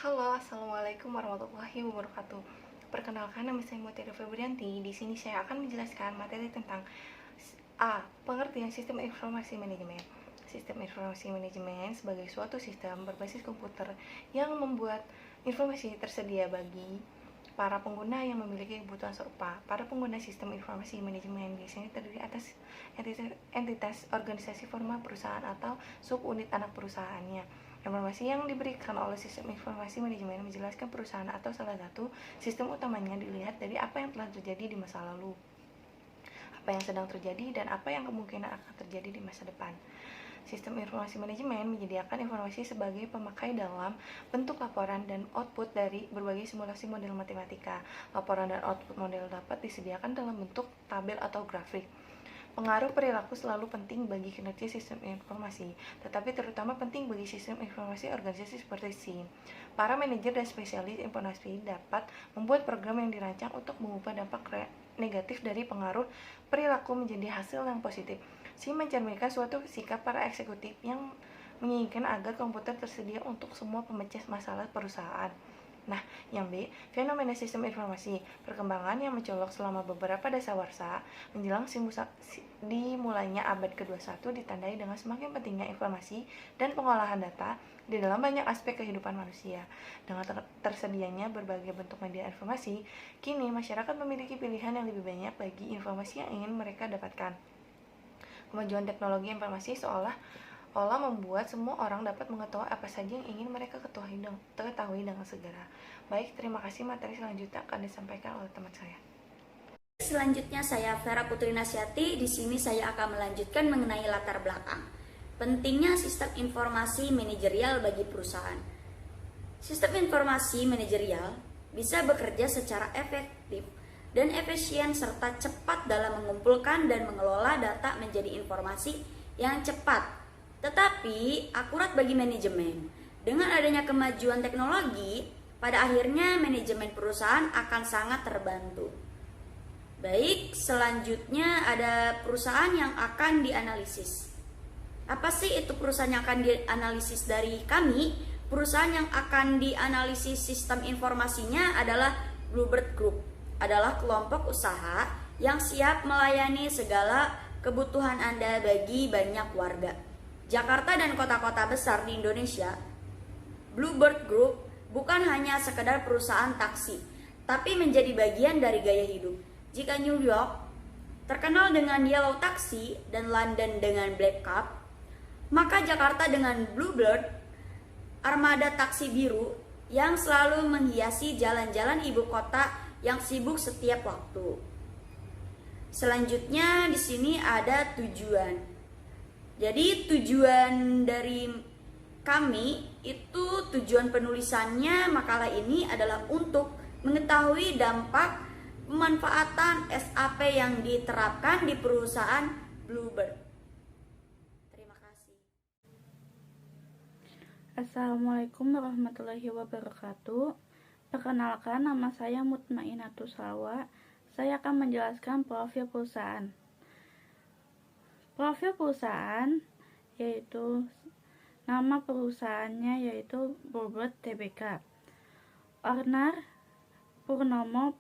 Halo, assalamualaikum warahmatullahi wabarakatuh. Perkenalkan, nama saya Mutiara Febrianti. Di sini saya akan menjelaskan materi tentang pengertian sistem informasi manajemen. Sistem informasi manajemen sebagai suatu sistem berbasis komputer yang membuat informasi tersedia bagi para pengguna yang memiliki kebutuhan serupa. Para pengguna sistem informasi manajemen biasanya terdiri atas entitas organisasi formal perusahaan atau subunit anak perusahaannya. Informasi yang diberikan oleh sistem informasi manajemen menjelaskan perusahaan atau salah satu sistem utamanya dilihat dari apa yang telah terjadi di masa lalu, apa yang sedang terjadi, dan apa yang kemungkinan akan terjadi di masa depan. Sistem informasi manajemen menyediakan informasi sebagai pemakai dalam bentuk laporan dan output dari berbagai simulasi model matematika. Laporan dan output model dapat disediakan dalam bentuk tabel atau grafik. Pengaruh perilaku selalu penting bagi kinerja sistem informasi, tetapi terutama penting bagi sistem informasi organisasi seperti SIM. Para manajer dan spesialis informasi dapat membuat program yang dirancang untuk mengubah dampak negatif dari pengaruh perilaku menjadi hasil yang positif. SIM mencerminkan suatu sikap para eksekutif yang menginginkan agar komputer tersedia untuk semua pemecah masalah perusahaan. Nah, yang B, fenomena sistem informasi. Perkembangan yang mencolok selama beberapa dasawarsa menjelang dimulainya abad ke-21 ditandai dengan semakin pentingnya informasi dan pengolahan data di dalam banyak aspek kehidupan manusia. Dengan tersedianya berbagai bentuk media informasi, kini masyarakat memiliki pilihan yang lebih banyak bagi informasi yang ingin mereka dapatkan. Kemajuan teknologi informasi seolah membuat semua orang dapat mengetahui apa saja yang ingin mereka ketahui dengan segera. Baik, terima kasih. Materi selanjutnya akan disampaikan oleh teman saya. Selanjutnya saya Vera Putri Nasyati. Di sini saya akan melanjutkan mengenai latar belakang pentingnya sistem informasi manajerial bagi perusahaan. Sistem informasi manajerial bisa bekerja secara efektif dan efisien serta cepat dalam mengumpulkan dan mengelola data menjadi informasi yang cepat, tetapi akurat bagi manajemen. Dengan adanya kemajuan teknologi, pada akhirnya manajemen perusahaan akan sangat terbantu. Baik, selanjutnya ada perusahaan yang akan dianalisis. Apa sih itu perusahaan yang akan dianalisis dari kami? Perusahaan yang akan dianalisis sistem informasinya adalah Bluebird Group. Adalah kelompok usaha yang siap melayani segala kebutuhan Anda bagi banyak warga. Jakarta dan kota-kota besar di Indonesia, Bluebird Group bukan hanya sekedar perusahaan taksi, tapi menjadi bagian dari gaya hidup. Jika New York terkenal dengan Yellow Taxi dan London dengan Black Cab, maka Jakarta dengan Bluebird, armada taksi biru yang selalu menghiasi jalan-jalan ibu kota yang sibuk setiap waktu. Selanjutnya di sini ada tujuan. Jadi tujuan dari kami itu, tujuan penulisannya makalah ini adalah untuk mengetahui dampak pemanfaatan SAP yang diterapkan di perusahaan Bluebird. Terima kasih. Assalamualaikum warahmatullahi wabarakatuh. Perkenalkan, nama saya Mutmainatus Salwa. Saya akan menjelaskan profil perusahaan. Profil perusahaan yaitu nama perusahaannya yaitu Bluebird Tbk. Owner Purnomo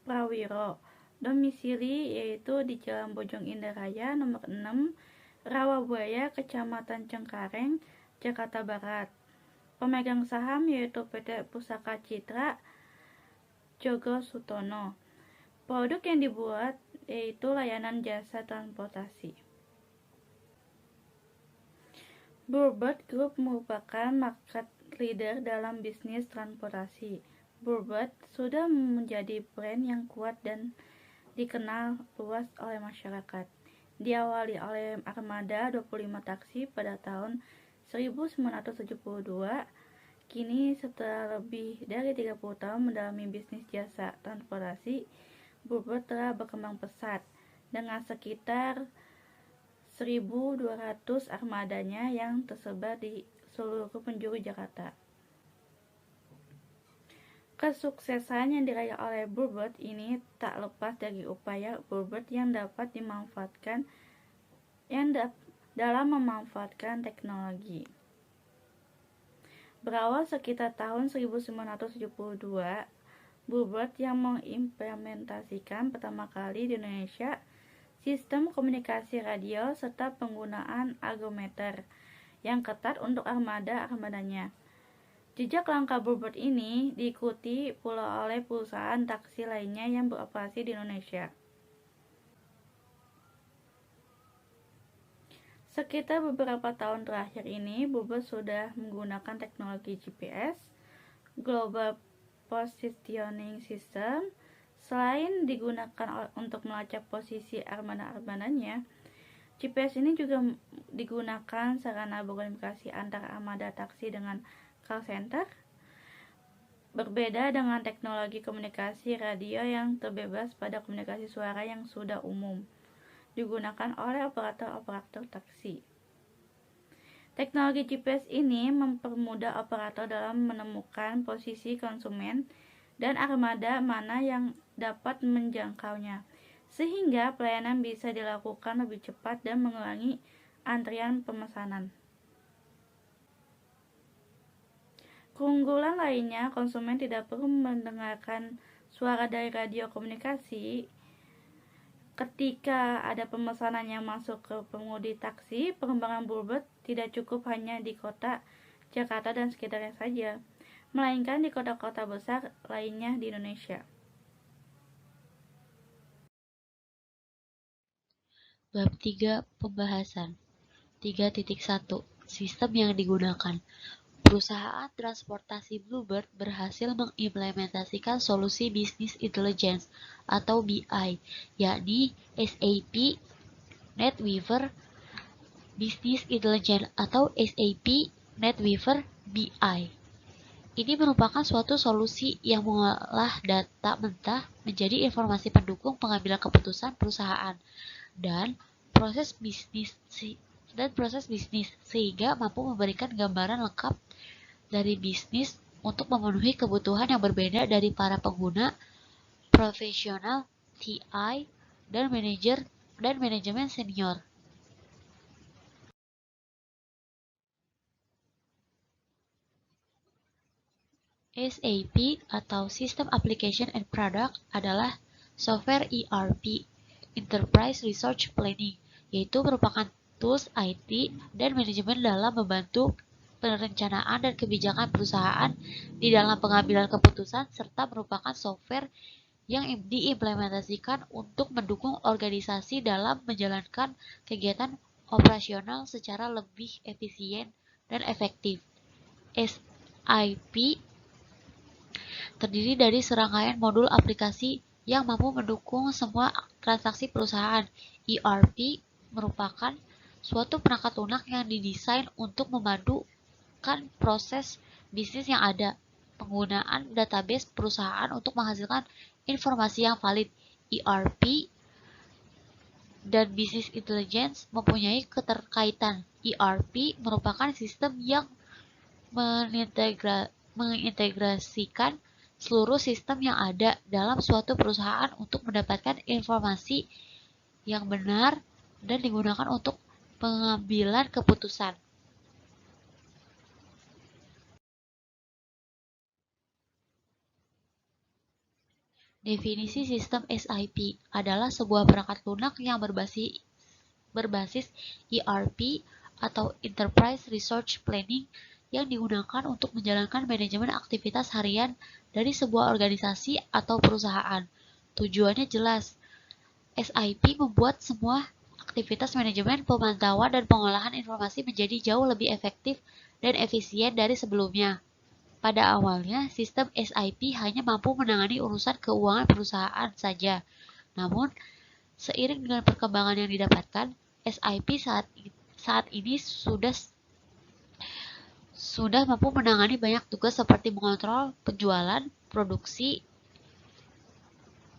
Prawiro. Domisili yaitu di Jalan Bojong Indah Raya nomor 6, Rawabuaya, Kecamatan Cengkareng, Jakarta Barat. Pemegang saham yaitu PT Pusaka Citra Jogo Sutono. Produk yang dibuat yaitu layanan jasa transportasi. Bluebird Group merupakan market leader dalam bisnis transportasi. Bluebird sudah menjadi brand yang kuat dan dikenal luas oleh masyarakat. Diawali oleh armada 25 taksi pada tahun 1972, kini setelah lebih dari 30 tahun mendalami bisnis jasa transportasi, Bluebird telah berkembang pesat dengan sekitar 1.200 armadanya yang tersebar di seluruh penjuru Jakarta. Kesuksesan yang diraih oleh Bluebird ini tak lepas dari upaya Bluebird yang dapat dimanfaatkan dalam memanfaatkan teknologi. Berawal sekitar tahun 1972, Bluebird yang mengimplementasikan pertama kali di Indonesia sistem komunikasi radio serta penggunaan agrometer yang ketat untuk armada-armadanya. Jejak langkah Bluebird ini diikuti pula oleh perusahaan taksi lainnya yang beroperasi di Indonesia. Sekitar beberapa tahun terakhir ini, Bluebird sudah menggunakan teknologi GPS, Global Positioning System. Selain digunakan untuk melacak posisi armada-armadanya, GPS ini juga digunakan sarana berkomunikasi antar armada taksi dengan call center. Berbeda dengan teknologi komunikasi radio yang terbebas pada komunikasi suara yang sudah umum digunakan oleh operator-operator taksi. Teknologi GPS ini mempermudah operator dalam menemukan posisi konsumen dan armada mana yang dapat menjangkaunya, sehingga pelayanan bisa dilakukan lebih cepat dan mengurangi antrian pemesanan. Keunggulan lainnya, konsumen tidak perlu mendengarkan suara dari radio komunikasi. Ketika ada pemesanan yang masuk ke pengemudi taksi, pengembangan Bluebird tidak cukup hanya di kota Jakarta dan sekitarnya saja, melainkan di kota-kota besar lainnya di Indonesia. Bab 3 Pembahasan 3.1 Sistem yang digunakan. Perusahaan transportasi Bluebird berhasil mengimplementasikan solusi Business Intelligence atau BI, yakni SAP NetWeaver Business Intelligence atau SAP NetWeaver BI. Ini merupakan suatu solusi yang mengolah data mentah menjadi informasi pendukung pengambilan keputusan perusahaan dan proses bisnis sehingga mampu memberikan gambaran lengkap dari bisnis untuk memenuhi kebutuhan yang berbeda dari para pengguna, profesional, TI, dan manajemen senior. SAP atau System Application and Product adalah software ERP, Enterprise Resource Planning, yaitu merupakan tools IT dan manajemen dalam membantu perencanaan dan kebijakan perusahaan di dalam pengambilan keputusan serta merupakan software yang diimplementasikan untuk mendukung organisasi dalam menjalankan kegiatan operasional secara lebih efisien dan efektif. SAP terdiri dari serangkaian modul aplikasi yang mampu mendukung semua transaksi perusahaan. ERP merupakan suatu perangkat lunak yang didesain untuk memadukan proses bisnis yang ada, penggunaan database perusahaan untuk menghasilkan informasi yang valid. ERP dan Business Intelligence mempunyai keterkaitan. ERP merupakan sistem yang mengintegrasikan seluruh sistem yang ada dalam suatu perusahaan untuk mendapatkan informasi yang benar dan digunakan untuk pengambilan keputusan. Definisi sistem SAP adalah sebuah perangkat lunak yang berbasis ERP atau Enterprise Resource Planning yang digunakan untuk menjalankan manajemen aktivitas harian dari sebuah organisasi atau perusahaan. Tujuannya jelas. SAP membuat semua aktivitas manajemen, pemantauan, dan pengolahan informasi menjadi jauh lebih efektif dan efisien dari sebelumnya. Pada awalnya, sistem SAP hanya mampu menangani urusan keuangan perusahaan saja. Namun, seiring dengan perkembangan yang didapatkan, SAP saat ini sudah mampu menangani banyak tugas seperti mengontrol penjualan, produksi,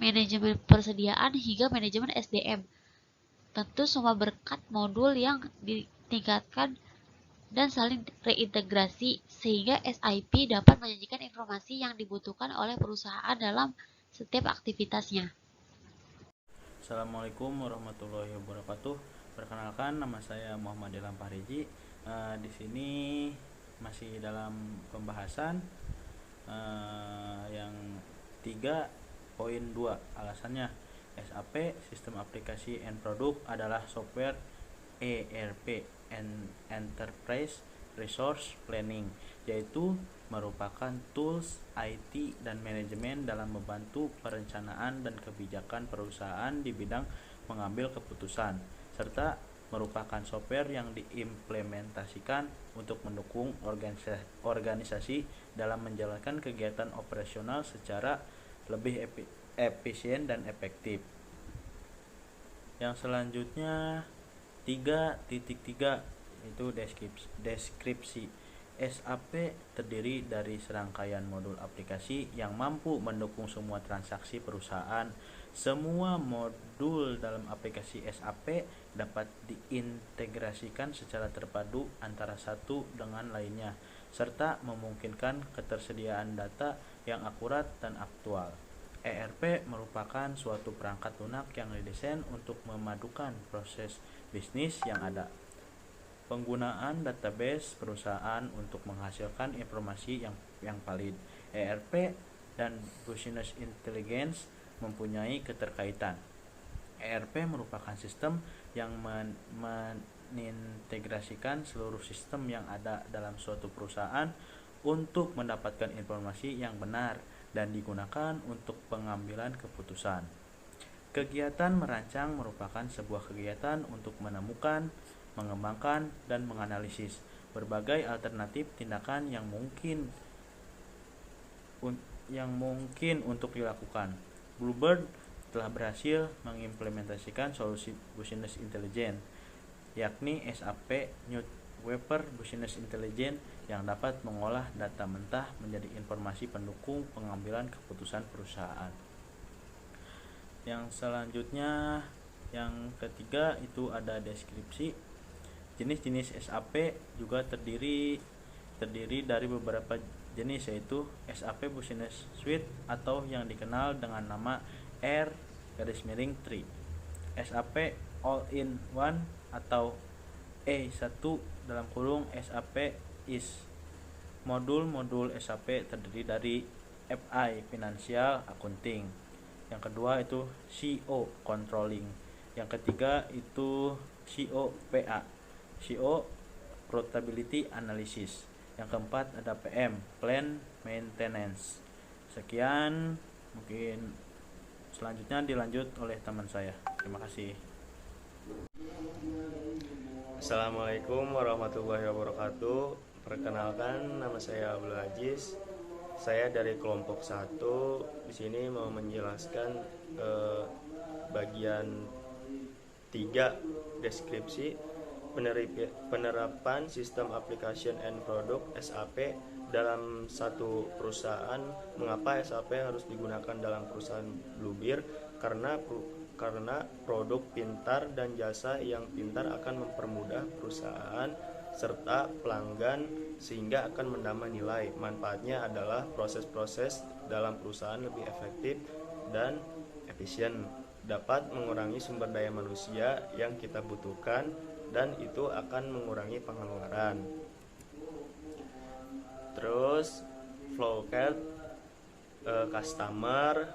manajemen persediaan, hingga manajemen SDM. Tentu semua berkat modul yang ditingkatkan dan saling reintegrasi sehingga SAP dapat menyajikan informasi yang dibutuhkan oleh perusahaan dalam setiap aktivitasnya. Assalamualaikum warahmatullahi wabarakatuh. Perkenalkan, nama saya Muhammad Ilham Pariji. Di sini masih dalam pembahasan. Yang 3.2 alasannya, SAP Sistem Aplikasi and Product adalah software ERP Enterprise Resource Planning, yaitu merupakan tools IT dan manajemen dalam membantu perencanaan dan kebijakan perusahaan di bidang mengambil keputusan, serta merupakan software yang diimplementasikan untuk mendukung organisasi dalam menjalankan kegiatan operasional secara lebih efisien dan efektif. Yang selanjutnya 3.3 itu deskripsi. SAP terdiri dari serangkaian modul aplikasi yang mampu mendukung semua transaksi perusahaan. Semua modul dalam aplikasi SAP dapat diintegrasikan secara terpadu antara satu dengan lainnya, serta memungkinkan ketersediaan data yang akurat dan aktual. ERP merupakan suatu perangkat lunak yang didesain untuk memadukan proses bisnis yang ada. Penggunaan database perusahaan untuk menghasilkan informasi yang valid. ERP dan Business Intelligence mempunyai keterkaitan. ERP merupakan sistem yang menintegrasikan seluruh sistem yang ada dalam suatu perusahaan untuk mendapatkan informasi yang benar dan digunakan untuk pengambilan keputusan. Kegiatan merancang merupakan sebuah kegiatan untuk menemukan, mengembangkan, dan menganalisis berbagai alternatif tindakan yang mungkin untuk dilakukan. Bluebird telah berhasil mengimplementasikan solusi Business Intelligence, yakni SAP NetWeaver Business Intelligence yang dapat mengolah data mentah menjadi informasi pendukung pengambilan keputusan perusahaan. Yang selanjutnya, yang ketiga itu ada deskripsi. Jenis-jenis SAP juga terdiri dari beberapa jenis, yaitu SAP Business Suite atau yang dikenal dengan nama R-3, SAP All-in-One atau E1 (SAP IS). Modul-modul SAP terdiri dari FI Financial Accounting. Yang kedua itu CO Controlling. Yang ketiga itu COPA, CO Profitability Analysis. Yang keempat ada PM, Plan Maintenance. Sekian, mungkin selanjutnya dilanjut oleh teman saya. Terima kasih. Assalamualaikum warahmatullahi wabarakatuh. Perkenalkan, nama saya Abdul Aziz. Saya dari kelompok 1. Di sini mau menjelaskan bagian 3 deskripsi penerapan sistem application and product SAP dalam satu perusahaan. Mengapa SAP harus digunakan dalam perusahaan Bluebird? Karena produk pintar dan jasa yang pintar akan mempermudah perusahaan serta pelanggan sehingga akan menambah nilai. Manfaatnya adalah proses-proses dalam perusahaan lebih efektif dan efisien, dapat mengurangi sumber daya manusia yang kita butuhkan, dan itu akan mengurangi pengeluaran. Terus flowchart, customer,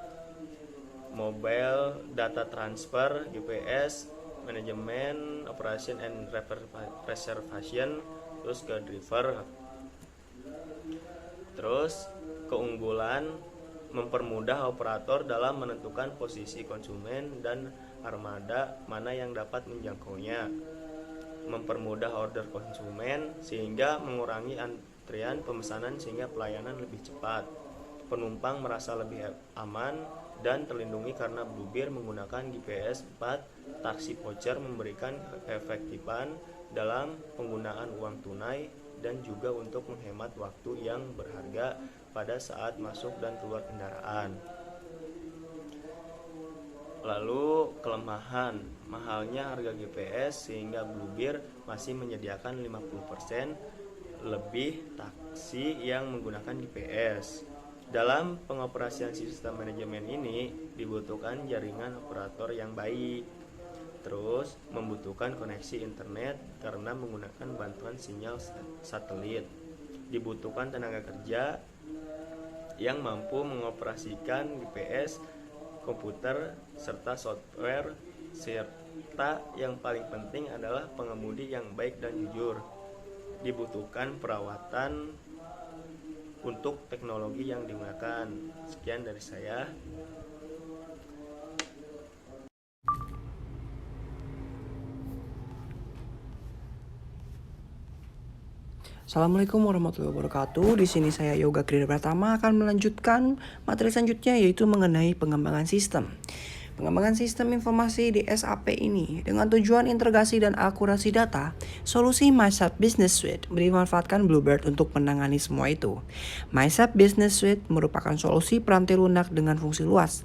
mobile data transfer, GPS, manajemen, operation and reservation, terus ke driver. Terus keunggulan, mempermudah operator dalam menentukan posisi konsumen dan armada mana yang dapat menjangkaunya. Mempermudah order konsumen sehingga mengurangi antrian pemesanan sehingga pelayanan lebih cepat. Penumpang merasa lebih aman dan terlindungi karena Bluebird menggunakan GPS 4. Taksi voucher memberikan keefektifan dalam penggunaan uang tunai dan juga untuk menghemat waktu yang berharga pada saat masuk dan keluar kendaraan. Lalu kelemahan, mahalnya harga GPS sehingga Bluebird masih menyediakan 50% lebih taksi yang menggunakan GPS. Dalam pengoperasian sistem manajemen ini dibutuhkan jaringan operator yang baik. Terus membutuhkan koneksi internet karena menggunakan bantuan sinyal satelit. Dibutuhkan tenaga kerja yang mampu mengoperasikan GPS, komputer, serta software, serta yang paling penting adalah pengemudi yang baik dan jujur. Dibutuhkan perawatan untuk teknologi yang digunakan. Sekian dari saya. Assalamualaikum warahmatullahi wabarakatuh. Di sini saya Yoga Krida Pratama akan melanjutkan materi selanjutnya, yaitu mengenai pengembangan sistem. Pengembangan sistem informasi di SAP ini dengan tujuan integrasi dan akurasi data, solusi MySAP Business Suite dimanfaatkan Bluebird untuk menangani semua itu. MySAP Business Suite merupakan solusi peranti lunak dengan fungsi luas.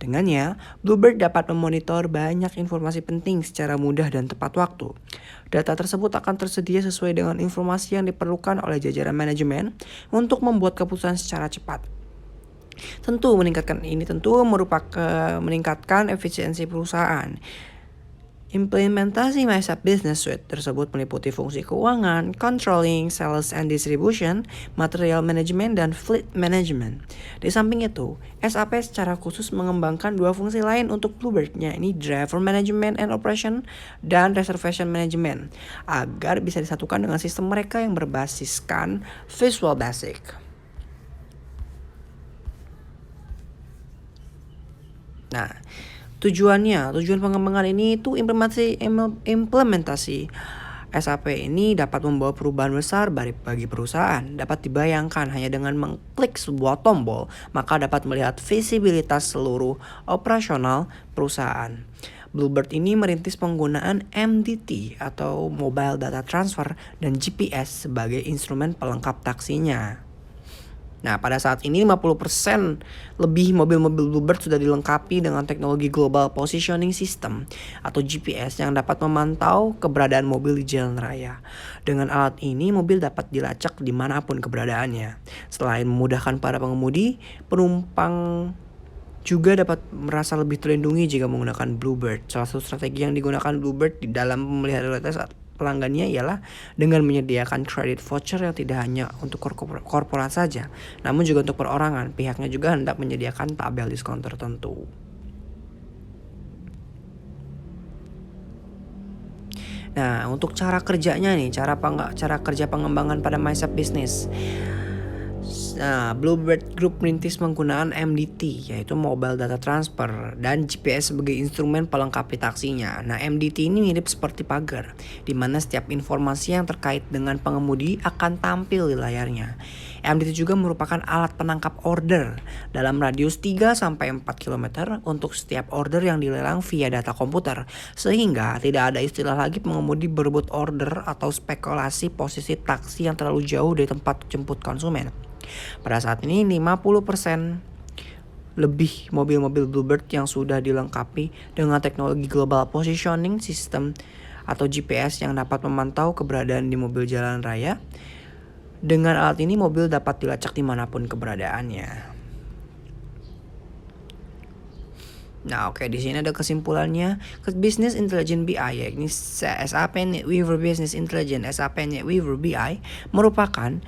Dengannya, Bluebird dapat memonitor banyak informasi penting secara mudah dan tepat waktu. Data tersebut akan tersedia sesuai dengan informasi yang diperlukan oleh jajaran manajemen untuk membuat keputusan secara cepat. Tentu meningkatkan efisiensi perusahaan. Implementasi MySAP Business Suite tersebut meliputi fungsi keuangan, controlling, sales and distribution, material management, dan fleet management. Di samping itu, SAP secara khusus mengembangkan dua fungsi lain untuk Bluebird, yakni driver management and operation dan reservation management, agar bisa disatukan dengan sistem mereka yang berbasiskan Visual Basic. Nah, tujuan pengembangan ini itu implementasi SAP ini dapat membawa perubahan besar bagi perusahaan. Dapat dibayangkan hanya dengan mengklik sebuah tombol, maka dapat melihat visibilitas seluruh operasional perusahaan. Bluebird ini merintis penggunaan MDT atau Mobile Data Transfer dan GPS sebagai instrumen pelengkap taksinya. Nah, pada saat ini 50% lebih mobil-mobil Bluebird sudah dilengkapi dengan teknologi Global Positioning System atau GPS yang dapat memantau keberadaan mobil di jalan raya. Dengan alat ini, mobil dapat dilacak dimanapun keberadaannya. Selain memudahkan para pengemudi, penumpang juga dapat merasa lebih terlindungi jika menggunakan Bluebird. Salah satu strategi yang digunakan Bluebird di dalam memelihara pelanggannya ialah dengan menyediakan kredit voucher yang tidak hanya untuk korporat saja, namun juga untuk perorangan. Pihaknya juga hendak menyediakan tabel diskon tertentu. Nah, untuk cara kerjanya nih, cara kerja pengembangan pada MySAP Business. Nah, Bluebird Group merintis penggunaan MDT, yaitu Mobile Data Transfer, dan GPS sebagai instrumen pelengkap taksinya. Nah, MDT ini mirip seperti pagar, di mana setiap informasi yang terkait dengan pengemudi akan tampil di layarnya. MDT juga merupakan alat penangkap order dalam radius 3-4 km untuk setiap order yang dilelang via data komputer, sehingga tidak ada istilah lagi pengemudi berebut order atau spekulasi posisi taksi yang terlalu jauh dari tempat jemput konsumen. Pada saat ini 50% lebih mobil-mobil Bluebird yang sudah dilengkapi dengan teknologi Global Positioning System atau GPS yang dapat memantau keberadaan di mobil jalan raya. Dengan alat ini, mobil dapat dilacak dimanapun keberadaannya. Nah, oke, di sini ada kesimpulannya. Business Intelligence BI, yakni SAP NetWeaver Business Intelligence, SAP NetWeaver BI merupakan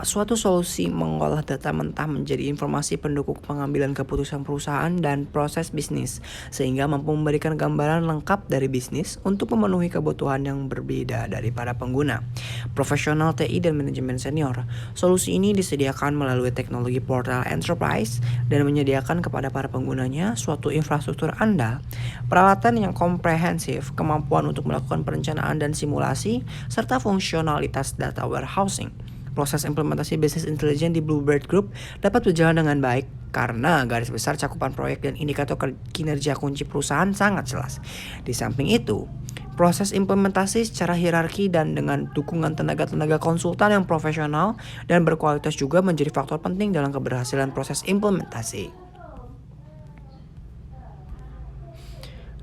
suatu solusi mengolah data mentah menjadi informasi pendukung pengambilan keputusan perusahaan dan proses bisnis, sehingga mampu memberikan gambaran lengkap dari bisnis untuk memenuhi kebutuhan yang berbeda dari para pengguna. Profesional TI dan manajemen senior, solusi ini disediakan melalui teknologi portal enterprise dan menyediakan kepada para penggunanya suatu infrastruktur andal, peralatan yang komprehensif, kemampuan untuk melakukan perencanaan dan simulasi, serta fungsionalitas data warehousing. Proses implementasi bisnis intelijen di Bluebird Group dapat berjalan dengan baik karena garis besar cakupan proyek dan indikator kinerja kunci perusahaan sangat jelas. Di samping itu, proses implementasi secara hierarki dan dengan dukungan tenaga-tenaga konsultan yang profesional dan berkualitas juga menjadi faktor penting dalam keberhasilan proses implementasi.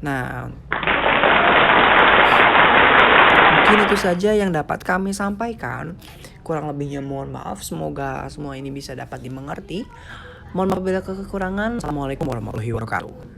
Nah, mungkin itu saja yang dapat kami sampaikan. Kurang lebihnya mohon maaf. Semoga semua ini bisa dapat dimengerti. Mohon maaf bila kekurangan. Assalamualaikum warahmatullahi wabarakatuh.